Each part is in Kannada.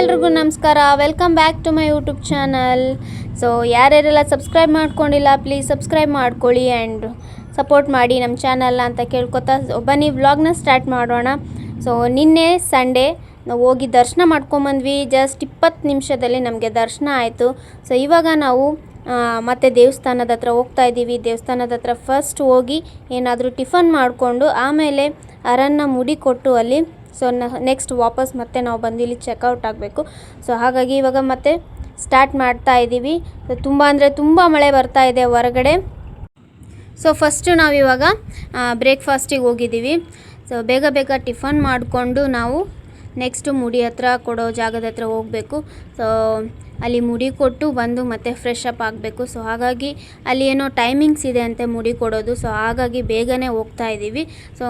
ಎಲ್ರಿಗೂ ನಮಸ್ಕಾರ. Welcome back to my YouTube channel. So ಯಾರ್ಯಾರೆಲ್ಲ ಸಬ್ಸ್ಕ್ರೈಬ್ ಮಾಡ್ಕೊಂಡಿಲ್ಲ ಪ್ಲೀಸ್ ಸಬ್ಸ್ಕ್ರೈಬ್ ಮಾಡ್ಕೊಳ್ಳಿ ಆ್ಯಂಡ್ ಸಪೋರ್ಟ್ ಮಾಡಿ ನಮ್ಮ ಚಾನಲ್ನ ಅಂತ ಕೇಳ್ಕೊತಾ ಬನ್ನಿ ವ್ಲಾಗ್ನ ಸ್ಟಾರ್ಟ್ ಮಾಡೋಣ. ಸೊ ನಿನ್ನೆ ಸಂಡೇ ನಾವು ಹೋಗಿ ದರ್ಶನ ಮಾಡ್ಕೊಂಬಂದ್ವಿ. ಜಸ್ಟ್ 20 ನಿಮಿಷದಲ್ಲಿ ನಮಗೆ ದರ್ಶನ ಆಯಿತು. ಸೊ ಇವಾಗ ನಾವು ಮತ್ತು ದೇವಸ್ಥಾನದ ಹತ್ರ ಹೋಗ್ತಾ ಇದ್ದೀವಿ. ದೇವಸ್ಥಾನದ ಹತ್ರ ಫಸ್ಟ್ ಹೋಗಿ ಏನಾದರೂ ಟಿಫನ್ ಮಾಡಿಕೊಂಡು ಆಮೇಲೆ ಅರನ್ನ ಮುಡಿ ಕೊಟ್ಟು ಅಲ್ಲಿ ಸೊ ನೆಕ್ಸ್ಟ್ ವಾಪಸ್ ಮತ್ತೆ ನಾವು ಬಂದು ಇಲ್ಲಿ ಚೆಕ್ಔಟ್ ಆಗಬೇಕು. ಸೊ ಹಾಗಾಗಿ ಇವಾಗ ಮತ್ತೆ ಸ್ಟಾರ್ಟ್ ಮಾಡ್ತಾ ಇದ್ದೀವಿ. ತುಂಬ ಅಂದರೆ ತುಂಬ ಮಳೆ ಬರ್ತಾ ಇದೆ ಹೊರಗಡೆ. ಸೊ ಫಸ್ಟು ನಾವಿವಾಗ ಬ್ರೇಕ್ಫಾಸ್ಟಿಗೆ ಹೋಗಿದ್ದೀವಿ. ಸೊ ಬೇಗ ಬೇಗ ಟಿಫನ್ ಮಾಡಿಕೊಂಡು ನಾವು ನೆಕ್ಸ್ಟು ಮುಡಿ ಹತ್ರ ಕೊಡೋ ಜಾಗದ ಹತ್ರ ಹೋಗಬೇಕು. ಸೊ ಅಲ್ಲಿ ಮುಡಿ ಕೊಟ್ಟು ಬಂದು ಮತ್ತೆ ಫ್ರೆಶ್ ಅಪ್ ಆಗಬೇಕು. ಸೊ ಹಾಗಾಗಿ ಅಲ್ಲಿ ಏನೋ ಟೈಮಿಂಗ್ಸ್ ಇದೆ ಅಂತೆ ಮುಡಿ ಕೊಡೋದು. ಸೊ ಹಾಗಾಗಿ ಬೇಗನೆ ಹೋಗ್ತಾ ಇದ್ದೀವಿ. ಸೊ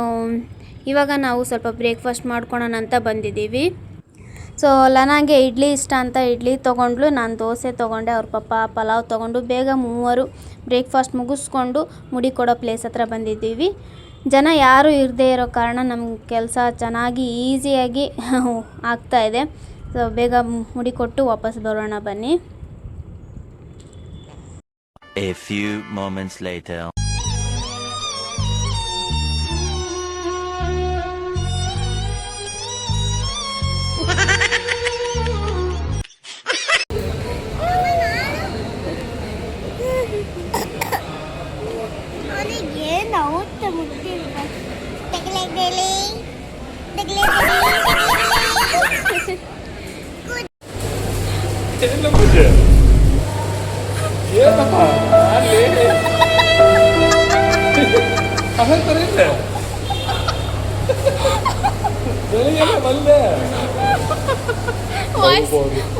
ಇವಾಗ ನಾವು ಸ್ವಲ್ಪ ಬ್ರೇಕ್ಫಾಸ್ಟ್ ಮಾಡ್ಕೊಳ್ಳೋಣ ಅಂತ ಬಂದಿದ್ದೀವಿ. ಸೊ ಲನಾಗೆ ಇಡ್ಲಿ ಇಷ್ಟ ಅಂತ ಇಡ್ಲಿ ತೊಗೊಂಡ್ಲು, ನಾನು ದೋಸೆ ತೊಗೊಂಡೆ, ಅವ್ರ ಪಪ್ಪ ಪಲಾವ್ ತೊಗೊಂಡು ಬೇಗ ಮೂವರು ಬ್ರೇಕ್ಫಾಸ್ಟ್ ಮುಗಿಸ್ಕೊಂಡು ಮುಡಿ ಕೊಡೋ ಪ್ಲೇಸ್ ಹತ್ರ ಬಂದಿದ್ದೀವಿ. ಜನ ಯಾರೂ ಇರದೇ ಇರೋ ಕಾರಣ ನಮ್ಮ ಕೆಲಸ ಚೆನ್ನಾಗಿ ಈಸಿಯಾಗಿ ಆಗ್ತಾಯಿದೆ. ಸೊ ಬೇಗ ಮುಡಿ ಕೊಟ್ಟು ವಾಪಸ್ ಬರೋಣ ಬನ್ನಿ. A few moments later.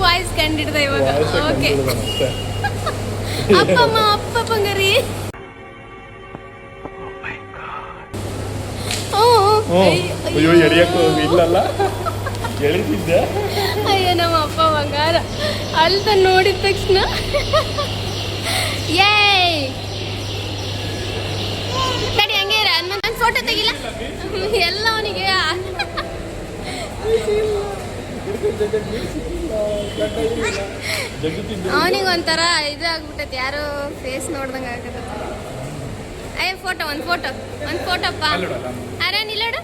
Voice ಕಂಡಿಡ್ದ ಇವಾಗ. ಓಕೆ ಅಪ್ಪ ಬಂಗಾರಿ. ಅಯ್ಯೋ ಎಳಿಯಕ್ಕೂ ಇಲ್ಲಲ್ಲ, ಎಳಿತಿದ್ದೆ. ಅಯ್ಯೋ ನಮ್ಮ ಅಪ್ಪ ಬಂಗಾರ ಅಲ್ದ ನೋಡಿದ ತಕ್ಷಣ ಏಯ್ ತಡಿ ಹಂಗೆ ನನ್ನ ಫೋಟೋ ತೆಗಿಲ್ಲ ಎಲ್ಲ ಅವನಿಗೆ. ಅವನಿಗೊಂಥರ ಇದು ಆಗ್ಬಿಟ್ಟೈತೆ, ಯಾರೋ ಫೇಸ್ ನೋಡ್ದಂಗೆ ಆಗತ್ತೆ. ಅಯ್ಯ ಒಂದು ಫೋಟೋಪ್ಪ. ಅರೇನ್ ಇಲ್ಲೋಡು,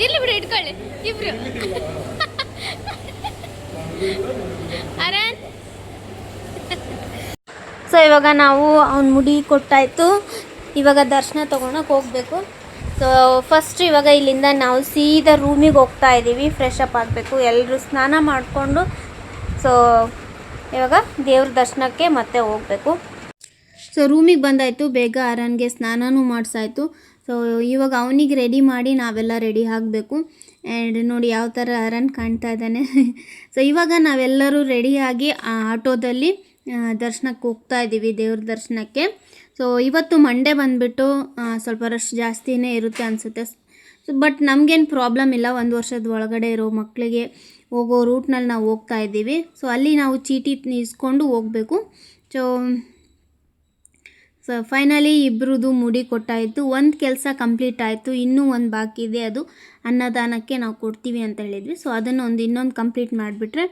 ಇರ್ಲಿ ಬಿಡು, ಇಟ್ಕೊಳ್ಳಿ ಇಬ್ರು. ಅರೇನ್. ಸೊ ಇವಾಗ ನಾವು ಅವ್ನ ಮುಡಿ ಕೊಟ್ಟಾಯಿತು. ಇವಾಗ ದರ್ಶನ ತೊಗೊಳಕ್ಕೆ ಹೋಗಬೇಕು. ಸೊ ಫಸ್ಟ್ ಇವಾಗ ಇಲ್ಲಿಂದ ನಾವು ಸೀದಾ ರೂಮಿಗೆ ಹೋಗ್ತಾ ಇದ್ದೀವಿ. ಫ್ರೆಶ್ ಅಪ್ ಆಗಬೇಕು, ಎಲ್ಲರೂ ಸ್ನಾನ ಮಾಡಿಕೊಂಡು ಸೊ ಇವಾಗ ದೇವ್ರ ದರ್ಶನಕ್ಕೆ ಮತ್ತೆ ಹೋಗಬೇಕು. ಸೊ ರೂಮಿಗೆ ಬಂದಾಯಿತು. ಬೇಗ ಅರನ್ಗೆ ಸ್ನಾನನೂ ಮಾಡಿಸಾಯಿತು. ಸೊ ಇವಾಗ ಅವನಿಗೆ ರೆಡಿ ಮಾಡಿ ನಾವೆಲ್ಲ ರೆಡಿ ಆಗಬೇಕು. ಆ್ಯಂಡ್ ನೋಡಿ ಯಾವ ಥರ ಅರನ್ ಕಾಣ್ತಾ ಇದ್ದಾನೆ. ಸೊ ಇವಾಗ ನಾವೆಲ್ಲರೂ ರೆಡಿಯಾಗಿ ಆಟೋದಲ್ಲಿ ದರ್ಶನಕ್ಕೆ ಹೋಗ್ತಾ ಇದ್ದೀವಿ, ದೇವ್ರ ದರ್ಶನಕ್ಕೆ. ಸೊ ಇವತ್ತು ಮಂಡೇ ಬಂದುಬಿಟ್ಟು ಸ್ವಲ್ಪ ರಶ್ ಜಾಸ್ತಿನೇ ಇರುತ್ತೆ ಅನಿಸುತ್ತೆ. ಸೊ ಬಟ್ ನಮಗೇನು ಪ್ರಾಬ್ಲಮ್ ಇಲ್ಲ. 1 ವರ್ಷದ ಒಳಗಡೆ ಇರೋ ಮಕ್ಕಳಿಗೆ ಹೋಗೋ ರೂಟ್ನಲ್ಲಿ ನಾವು ಹೋಗ್ತಾ ಇದ್ದೀವಿ. ಸೊ ಅಲ್ಲಿ ನಾವು ಚೀಟಿ ಇಸ್ಕೊಂಡು ಹೋಗಬೇಕು. ಸೊ ಫೈನಲಿ ಇಬ್ಬರದು ಮುಡಿ ಕೊಟ್ಟಾಯಿತು. ಒಂದು ಕೆಲಸ ಕಂಪ್ಲೀಟ್ ಆಯಿತು, ಇನ್ನೂ ಒಂದು ಬಾಕಿ ಇದೆ, ಅದು ಅನ್ನದಾನಕ್ಕೆ ನಾವು ಕೊಡ್ತೀವಿ ಅಂತ ಹೇಳಿದ್ವಿ. ಸೊ ಅದನ್ನು ಇನ್ನೊಂದು ಕಂಪ್ಲೀಟ್ ಮಾಡಿಬಿಟ್ರೆ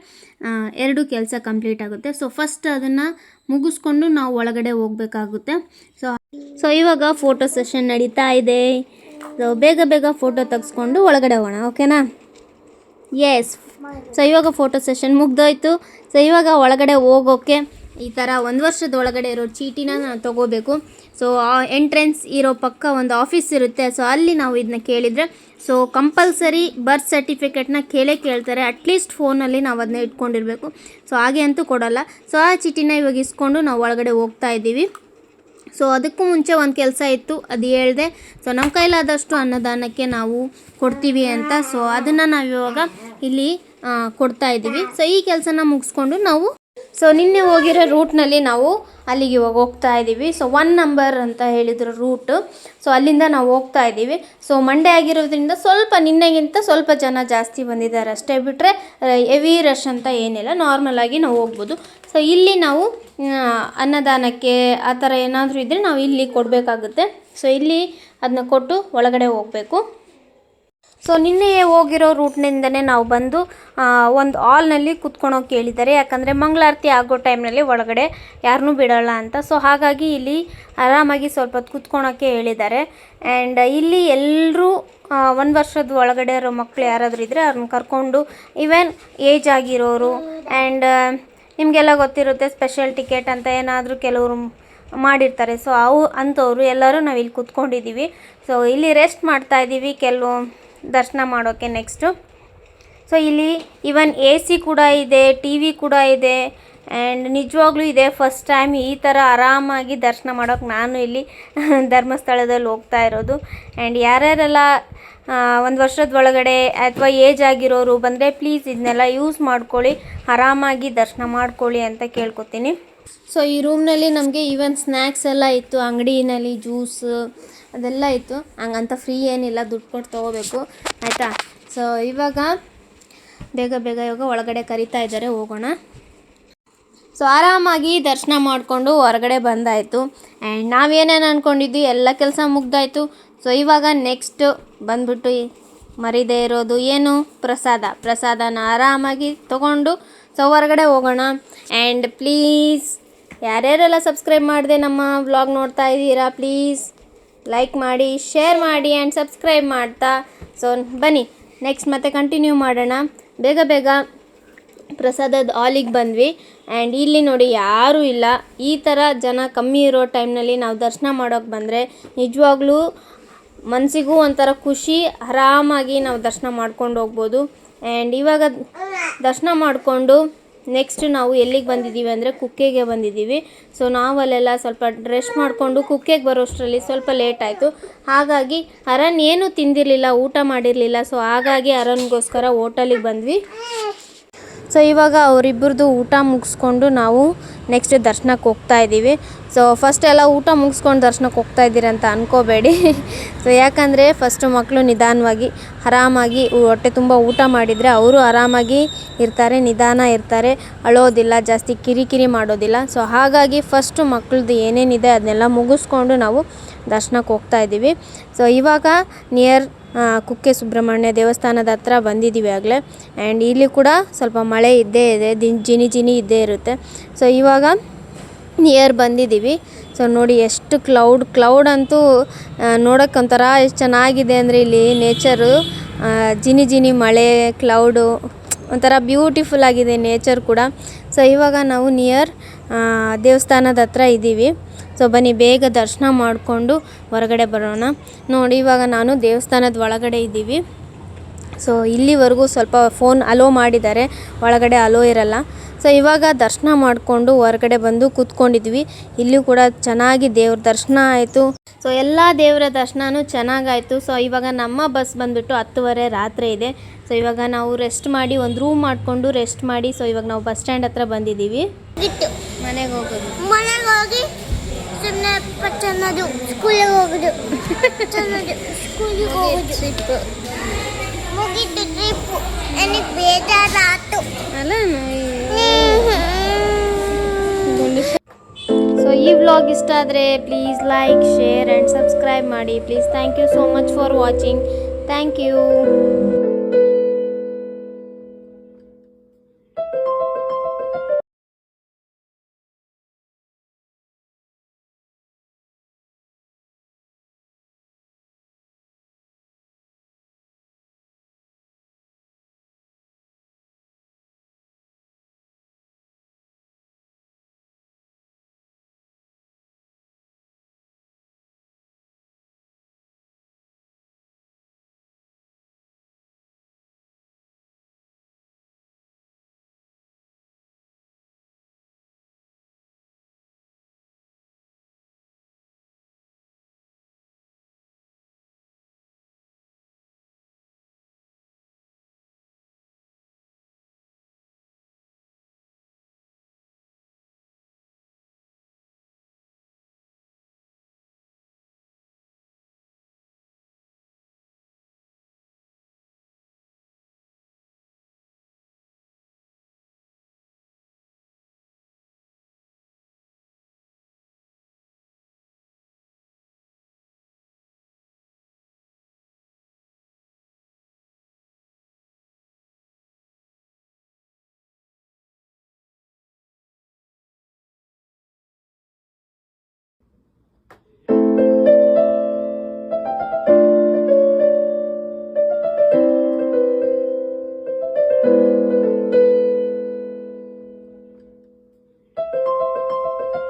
2 ಕೆಲಸ ಕಂಪ್ಲೀಟ್ ಆಗುತ್ತೆ. ಸೊ ಫಸ್ಟ್ ಅದನ್ನು ಮುಗಿಸ್ಕೊಂಡು ನಾವು ಒಳಗಡೆ ಹೋಗಬೇಕಾಗುತ್ತೆ. ಸೊ ಇವಾಗ ಫೋಟೋ ಸೆಷನ್ ನಡೀತಾ ಇದೆ. ಸೊ ಬೇಗ ಬೇಗ ಫೋಟೋ ತೆಗೆಸ್ಕೊಂಡು ಒಳಗಡೆ ಹೋಗೋಣ, ಓಕೆನಾ? ಎಸ್. ಸೊ ಇವಾಗ ಫೋಟೋ ಸೆಷನ್ ಮುಗ್ದೋಯ್ತು. ಸೊ ಇವಾಗ ಒಳಗಡೆ ಹೋಗೋಕ್ಕೆ ಈ ಥರ 1 ವರ್ಷದ ಒಳಗಡೆ ಇರೋ ಚೀಟಿನ ನಾವು ತೊಗೋಬೇಕು. ಸೊ ಎಂಟ್ರೆನ್ಸ್ ಇರೋ ಪಕ್ಕ ಒಂದು ಆಫೀಸ್ ಇರುತ್ತೆ. ಸೊ ಅಲ್ಲಿ ನಾವು ಇದನ್ನ ಕೇಳಿದರೆ ಸೊ ಕಂಪಲ್ಸರಿ ಬರ್ತ್ ಸರ್ಟಿಫಿಕೇಟ್ನ ಕೇಳ್ತಾರೆ. ಅಟ್ಲೀಸ್ಟ್ ಫೋನಲ್ಲಿ ನಾವು ಅದನ್ನ ಇಟ್ಕೊಂಡಿರಬೇಕು. ಸೊ ಹಾಗೆ ಅಂತೂ ಕೊಡೋಲ್ಲ. ಸೊ ಆ ಚೀಟಿನ ಇವಾಗ ಇಸ್ಕೊಂಡು ನಾವು ಒಳಗಡೆ ಹೋಗ್ತಾ ಇದ್ದೀವಿ. ಸೊ ಅದಕ್ಕೂ ಮುಂಚೆ ಒಂದು ಕೆಲಸ ಇತ್ತು, ಅದು ಹೇಳಿದೆ. ಸೊ ನಮ್ಮ ಕೈಲಾದಷ್ಟು ಅನ್ನದಾನಕ್ಕೆ ನಾವು ಕೊಡ್ತೀವಿ ಅಂತ. ಸೊ ಅದನ್ನು ನಾವು ಇವಾಗ ಇಲ್ಲಿ ಕೊಡ್ತಾ ಇದ್ದೀವಿ. ಸೊ ಈ ಕೆಲಸನ ಮುಗಿಸ್ಕೊಂಡು ನಾವು ಸೊ ನಿನ್ನೆ ಹೋಗಿರೋ ರೂಟ್ನಲ್ಲಿ ನಾವು ಅಲ್ಲಿಗೆ ಇವಾಗ ಹೋಗ್ತಾ ಇದ್ದೀವಿ. ಸೊ 1 ನಂಬರ್ ಅಂತ ಹೇಳಿದ್ರು ರೂಟ್. ಸೊ ಅಲ್ಲಿಂದ ನಾವು ಹೋಗ್ತಾ ಇದ್ದೀವಿ. ಸೊ ಮಂಡೇ ಆಗಿರೋದ್ರಿಂದ ಸ್ವಲ್ಪ ನಿನ್ನೆಗಿಂತ ಸ್ವಲ್ಪ ಜನ ಜಾಸ್ತಿ ಬಂದಿದ್ದಾರೆ ಅಷ್ಟೇ, ಬಿಟ್ಟರೆ ಹೆವಿ ರಶ್ ಅಂತ ಏನಿಲ್ಲ, ನಾರ್ಮಲಾಗಿ ನಾವು ಹೋಗ್ಬೋದು. ಸೊ ಇಲ್ಲಿ ನಾವು ಅನ್ನದಾನಕ್ಕೆ ಆ ಥರ ಏನಾದರೂ ಇದ್ದರೆ ನಾವು ಇಲ್ಲಿ ಕೊಡಬೇಕಾಗುತ್ತೆ. ಸೊ ಇಲ್ಲಿ ಅದನ್ನ ಕೊಟ್ಟು ಒಳಗಡೆ ಹೋಗಬೇಕು. ಸೊ ನಿನ್ನೆ ಹೋಗಿರೋ ರೂಟ್ನಿಂದನೇ ನಾವು ಬಂದು ಒಂದು ಹಾಲ್ನಲ್ಲಿ ಕುತ್ಕೊಳೋಕೆ ಹೇಳಿದ್ದಾರೆ. ಯಾಕಂದರೆ ಮಂಗಳಾರತಿ ಆಗೋ ಟೈಮ್ನಲ್ಲಿ ಒಳಗಡೆ ಯಾರನ್ನೂ ಬಿಡೋಲ್ಲ ಅಂತ. ಸೊ ಹಾಗಾಗಿ ಇಲ್ಲಿ ಆರಾಮಾಗಿ ಸ್ವಲ್ಪ ಹೊತ್ತು ಕುತ್ಕೊಳೋಕ್ಕೆ ಹೇಳಿದ್ದಾರೆ. ಆ್ಯಂಡ್ ಇಲ್ಲಿ ಎಲ್ಲರೂ 1 ವರ್ಷದ ಒಳಗಡೆ ಇರೋ ಮಕ್ಕಳು ಯಾರಾದರೂ ಇದ್ದರೆ ಅವ್ರನ್ನ ಕರ್ಕೊಂಡು, ಈವನ್ ಏಜ್ ಆಗಿರೋರು ಆ್ಯಂಡ್ ನಿಮಗೆಲ್ಲ ಗೊತ್ತಿರುತ್ತೆ ಸ್ಪೆಷಲ್ ಟಿಕೆಟ್ ಅಂತ ಏನಾದರೂ ಕೆಲವರು ಮಾಡಿರ್ತಾರೆ. ಸೊ ಅಂಥವ್ರು ಎಲ್ಲರೂ ನಾವು ಇಲ್ಲಿ ಕುತ್ಕೊಂಡಿದ್ದೀವಿ. ಸೊ ಇಲ್ಲಿ ರೆಸ್ಟ್ ಮಾಡ್ತಾಯಿದ್ದೀವಿ ಕೆಲವು ದರ್ಶನ ಮಾಡೋಕ್ಕೆ ನೆಕ್ಸ್ಟು. ಸೊ ಇಲ್ಲಿ ಈವನ್ AC ಕೂಡ ಇದೆ, TV ಕೂಡ ಇದೆ ಆ್ಯಂಡ್ ನಿಜವಾಗ್ಲೂ ಇದೆ ಫಸ್ಟ್ ಟೈಮ್ ಈ ಥರ ಆರಾಮಾಗಿ ದರ್ಶನ ಮಾಡೋಕ್ಕೆ ನಾನು ಇಲ್ಲಿ ಧರ್ಮಸ್ಥಳದಲ್ಲಿ ಹೋಗ್ತಾ ಇರೋದು. ಆ್ಯಂಡ್ ಯಾರ್ಯಾರೆಲ್ಲ 1 ವರ್ಷದ ಒಳಗಡೆ ಅಥವಾ ಏಜ್ ಆಗಿರೋರು ಬಂದರೆ ಪ್ಲೀಸ್ ಇದನ್ನೆಲ್ಲ ಯೂಸ್ ಮಾಡ್ಕೊಳ್ಳಿ, ಆರಾಮಾಗಿ ದರ್ಶನ ಮಾಡ್ಕೊಳ್ಳಿ ಅಂತ ಕೇಳ್ಕೊತೀನಿ. ಸೊ ಈ ರೂಮ್ನಲ್ಲಿ ನಮಗೆ ಈವನ್ ಸ್ನ್ಯಾಕ್ಸ್ ಎಲ್ಲ ಇತ್ತು, ಅಂಗಡಿನಲ್ಲಿ ಜ್ಯೂಸ್ ಅದೆಲ್ಲ ಇತ್ತು. ಹಂಗಂತ ಫ್ರೀ ಏನಿಲ್ಲ, ದುಡ್ಡು ಕೊಟ್ಟು ತೊಗೋಬೇಕು ಆಯಿತಾ. ಸೊ ಇವಾಗ ಬೇಗ ಇವಾಗ ಒಳಗಡೆ ಕರಿತಾ ಇದ್ದಾರೆ, ಹೋಗೋಣ. ಸೊ ಆರಾಮಾಗಿ ದರ್ಶನ ಮಾಡಿಕೊಂಡು ಹೊರಗಡೆ ಬಂದಾಯಿತು. ಆ್ಯಂಡ್ ನಾವೇನೇನು ಅಂದ್ಕೊಂಡಿದ್ವಿ ಎಲ್ಲ ಕೆಲಸ ಮುಗ್ದಾಯಿತು. ಸೊ ಇವಾಗ ನೆಕ್ಸ್ಟ್ ಬಂದ್ಬಿಟ್ಟು ಮರಿದೇ ಇರೋದು ಏನು, ಪ್ರಸಾದನ ಆರಾಮಾಗಿ ತೊಗೊಂಡು ಸೊ ಹೊರಗಡೆ ಹೋಗೋಣ. ಆ್ಯಂಡ್ ಪ್ಲೀಸ್ ಯಾರ್ಯಾರೆಲ್ಲ ಸಬ್ಸ್ಕ್ರೈಬ್ ಮಾಡಿದೆ ನಮ್ಮ ವ್ಲಾಗ್ ನೋಡ್ತಾ ಇದ್ದೀರಾ, ಪ್ಲೀಸ್ ಲೈಕ್ ಮಾಡಿ, ಶೇರ್ ಮಾಡಿ ಆ್ಯಂಡ್ ಸಬ್ಸ್ಕ್ರೈಬ್ ಮಾಡ್ತಾ. ಸೊ ಬನ್ನಿ ನೆಕ್ಸ್ಟ್ ಮತ್ತೆ ಕಂಟಿನ್ಯೂ ಮಾಡೋಣ. ಬೇಗ ಪ್ರಸಾದದ ಹಾಲಿಗೆ ಬಂದ್ವಿ. ಆ್ಯಂಡ್ ಇಲ್ಲಿ ನೋಡಿ ಯಾರೂ ಇಲ್ಲ. ಈ ಥರ ಜನ ಕಮ್ಮಿ ಇರೋ ಟೈಮ್ನಲ್ಲಿ ನಾವು ದರ್ಶನ ಮಾಡೋಕ್ಕೆ ಬಂದರೆ ನಿಜವಾಗ್ಲೂ ಮನಸ್ಸಿಗೂ ಒಂಥರ ಖುಷಿ, ಆರಾಮಾಗಿ ನಾವು ದರ್ಶನ ಮಾಡ್ಕೊಂಡು ಹೋಗ್ಬೋದು. ಆ್ಯಂಡ್ ಇವಾಗ ದರ್ಶನ ಮಾಡಿಕೊಂಡು ನೆಕ್ಸ್ಟ್ ನಾವು ಎಲ್ಲಿಗೆ ಬಂದಿದ್ದೀವಿ ಅಂದರೆ ಕುಕ್ಕೆಗೆ ಬಂದಿದ್ದೀವಿ. ಸೊ ನಾವು ಅಲ್ಲೆಲ್ಲ ಸ್ವಲ್ಪ ರೆಸ್ಟ್ ಮಾಡಿಕೊಂಡು ಕುಕ್ಕೆಗೆ ಬರೋಷ್ಟರಲ್ಲಿ ಸ್ವಲ್ಪ ಲೇಟ್ ಆಯಿತು. ಹಾಗಾಗಿ ಅರನ್ ಏನೂ ತಿಂದಿರಲಿಲ್ಲ, ಊಟ ಮಾಡಿರಲಿಲ್ಲ. ಸೊ ಹಾಗಾಗಿ ಅರನ್ಗೋಸ್ಕರ ಹೋಟೆಲಿಗೆ ಬಂದ್ವಿ. ಸೊ ಇವಾಗ ಅವರಿಬ್ಬರದು ಊಟ ಮುಗಿಸ್ಕೊಂಡು ನಾವು ನೆಕ್ಸ್ಟ್ ದರ್ಶನಕ್ಕೆ ಹೋಗ್ತಾ ಇದ್ದೀವಿ. ಸೊ ಫಸ್ಟ್ ಎಲ್ಲ ಊಟ ಮುಗಿಸ್ಕೊಂಡು ದರ್ಶನಕ್ಕೆ ಹೋಗ್ತಾ ಇದ್ದೀರಿ ಅಂತ ಅಂದ್ಕೋಬೇಡಿ. ಸೊ ಯಾಕಂದರೆ ಫಸ್ಟು ಮಕ್ಕಳು ನಿಧಾನವಾಗಿ ಆರಾಮಾಗಿ ಹೊಟ್ಟೆ ತುಂಬ ಊಟ ಮಾಡಿದರೆ ಅವರು ಆರಾಮಾಗಿ ಇರ್ತಾರೆ, ನಿಧಾನ ಇರ್ತಾರೆ, ಅಳೋದಿಲ್ಲ, ಜಾಸ್ತಿ ಕಿರಿಕಿರಿ ಮಾಡೋದಿಲ್ಲ. ಸೊ ಹಾಗಾಗಿ ಫಸ್ಟು ಮಕ್ಕಳದ್ದು ಏನೇನಿದೆ ಅದನ್ನೆಲ್ಲ ಮುಗಿಸ್ಕೊಂಡು ನಾವು ದರ್ಶನಕ್ಕೆ ಹೋಗ್ತಾ ಇದ್ದೀವಿ. ಸೊ ಇವಾಗ ನಿಯರ್ ಕುಕ್ಕೆ ಸುಬ್ರಹ್ಮಣ್ಯ ದೇವಸ್ಥಾನದ ಹತ್ರ ಬಂದಿದ್ದೀವಿ ಆಗಲೇ. ಆ್ಯಂಡ್ ಇಲ್ಲಿ ಕೂಡ ಸ್ವಲ್ಪ ಮಳೆ ಇದ್ದೇ ಇದೆ, ಜಿನಿ ಇದ್ದೇ ಇರುತ್ತೆ. ಸೊ ಇವಾಗ ನಿಯರ್ ಬಂದಿದ್ದೀವಿ. ಸೊ ನೋಡಿ ಎಷ್ಟು ಕ್ಲೌಡ್ ಅಂತೂ ನೋಡೋಕ್ಕೆ ಒಂಥರ ಎಷ್ಟು ಚೆನ್ನಾಗಿದೆ ಅಂದರೆ ಇಲ್ಲಿ ನೇಚರು, ಜಿನಿ ಮಳೆ, ಕ್ಲೌಡು ಒಂಥರ ಬ್ಯೂಟಿಫುಲ್ ಆಗಿದೆ ನೇಚರ್ ಕೂಡ. ಸೊ ಇವಾಗ ನಾವು ನಿಯರ್ ದೇವಸ್ಥಾನದ ಹತ್ರ ಇದ್ದೀವಿ. ಸೊ ಬನ್ನಿ ಬೇಗ ದರ್ಶನ ಮಾಡಿಕೊಂಡು ಹೊರಗಡೆ ಬರೋಣ. ನೋಡಿ ಇವಾಗ ನಾನು ದೇವಸ್ಥಾನದ ಒಳಗಡೆ ಇದ್ದೀವಿ. ಸೊ ಇಲ್ಲಿವರೆಗೂ ಸ್ವಲ್ಪ ಫೋನ್ ಅಲೋ ಮಾಡಿದ್ದಾರೆ, ಒಳಗಡೆ ಅಲೋ ಇರಲ್ಲ. ಸೊ ಇವಾಗ ದರ್ಶನ ಮಾಡಿಕೊಂಡು ಹೊರಗಡೆ ಬಂದು ಕೂತ್ಕೊಂಡಿದ್ವಿ. ಇಲ್ಲೂ ಕೂಡ ಚೆನ್ನಾಗಿ ದೇವ್ರ ದರ್ಶನ ಆಯಿತು. ಸೊ ಎಲ್ಲ ದೇವರ ದರ್ಶನವೂ ಚೆನ್ನಾಗಾಯಿತು. ಸೊ ಇವಾಗ ನಮ್ಮ ಬಸ್ ಬಂದುಬಿಟ್ಟು 10:30 ರಾತ್ರಿ ಇದೆ. ಸೊ ಇವಾಗ ನಾವು ರೆಸ್ಟ್ ಮಾಡಿ ಒಂದು ರೂಮ್ ಮಾಡಿಕೊಂಡು ರೆಸ್ಟ್ ಮಾಡಿ ಸೊ ಇವಾಗ ನಾವು ಬಸ್ ಸ್ಟ್ಯಾಂಡ್ ಹತ್ರ ಬಂದಿದ್ದೀವಿ. ಮನೆಗೆ ಹೋಗಿ ಸುಮ್ಮನೆ ಚೆನ್ನದು ಸ್ಕೂಲಿಗೆ ಹೋಗೋದು, ಸ್ಕೂಲಿಗೆ ಹೋಗೋದು, ಟ್ರಿಪ್ ಮುಗಿತು, ಟ್ರಿಪ್ ನನಗೆ ಬೇಜಾರಾಯ್ತು ಅಲ್ಲ. ಸೊ ಈ ವ್ಲಾಗ್ ಇಷ್ಟ ಆದರೆ please like, share and subscribe ಮಾಡಿ please. Thank you so much for watching. Thank you.